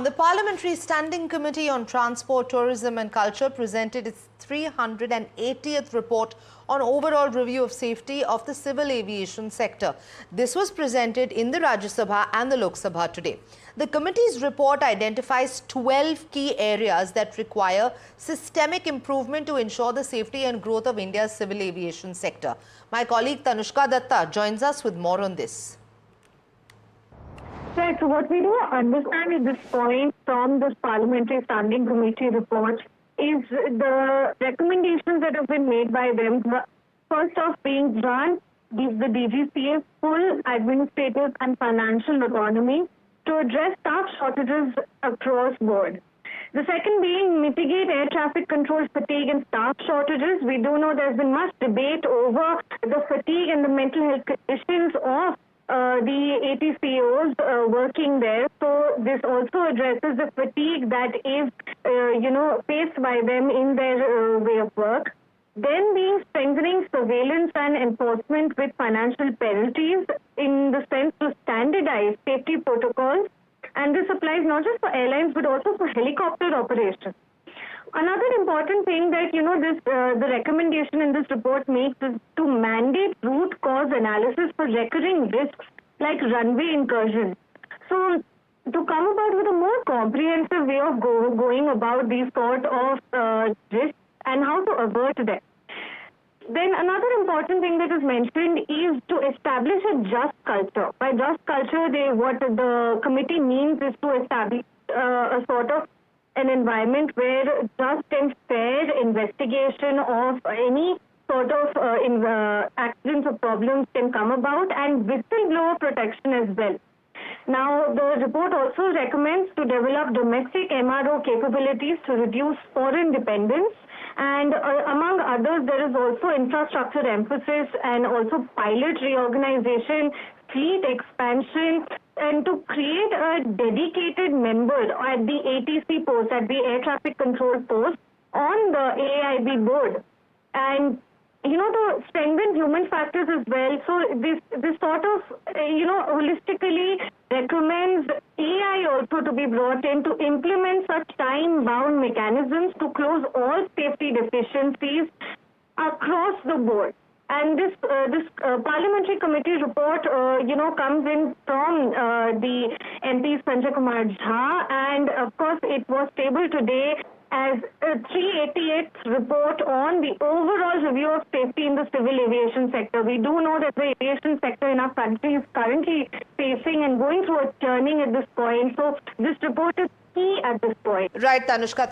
The Parliamentary Standing Committee on Transport, Tourism and Culture presented its 380th report on overall review of safety of the civil aviation sector. This was presented in the Rajya Sabha and the Lok Sabha today. The committee's report identifies 12 key areas that require systemic improvement to ensure the safety and growth of India's civil aviation sector. My colleague Tanushka Datta joins us with more on this. Right, so what we do understand at this point from this Parliamentary Standing Committee report is the recommendations that have been made by them. First off, being grant gives the DGCA full administrative and financial autonomy to address staff shortages across board. The second being mitigate air traffic control fatigue and staff shortages. We do know there's been much debate over the fatigue and the mental health conditions of the ATCOs working there. So this also addresses the fatigue that is, faced by them in their way of work. Then being strengthening surveillance and enforcement with financial penalties in the sense to standardize safety protocols. And this applies not just for airlines but also for helicopter operations. Another important thing that, the recommendation in this report makes is to mandate root cause analysis for recurring risks like runway incursions. So to come about with a more comprehensive way of going about these sort of risks and how to avert them. Then another important thing that is mentioned is to establish a just culture. By just culture, what the committee means is to establish a sort of an environment where just and fair investigation of any sort of accidents or problems can come about, and whistleblower protection as well. Now, the report also recommends to develop domestic MRO capabilities to reduce foreign dependence, and among others, there is also infrastructure emphasis and also pilot reorganization, fleet expansion, and to create a dedicated member at the ATC post, at the air traffic control post on the AIB board. And, to strengthen human factors as well. So this sort of, holistically recommends AI also to be brought in to implement such time-bound mechanisms to close all safety deficiencies across the board. And this parliamentary committee report, comes in from the MP Sanjay Kumar Jha, and of course it was tabled today as a 388th report on the overall review of safety in the civil aviation sector. We do know that the aviation sector in our country is currently facing and going through a churning at this point. So this report is key at this point. Right, Tanushka.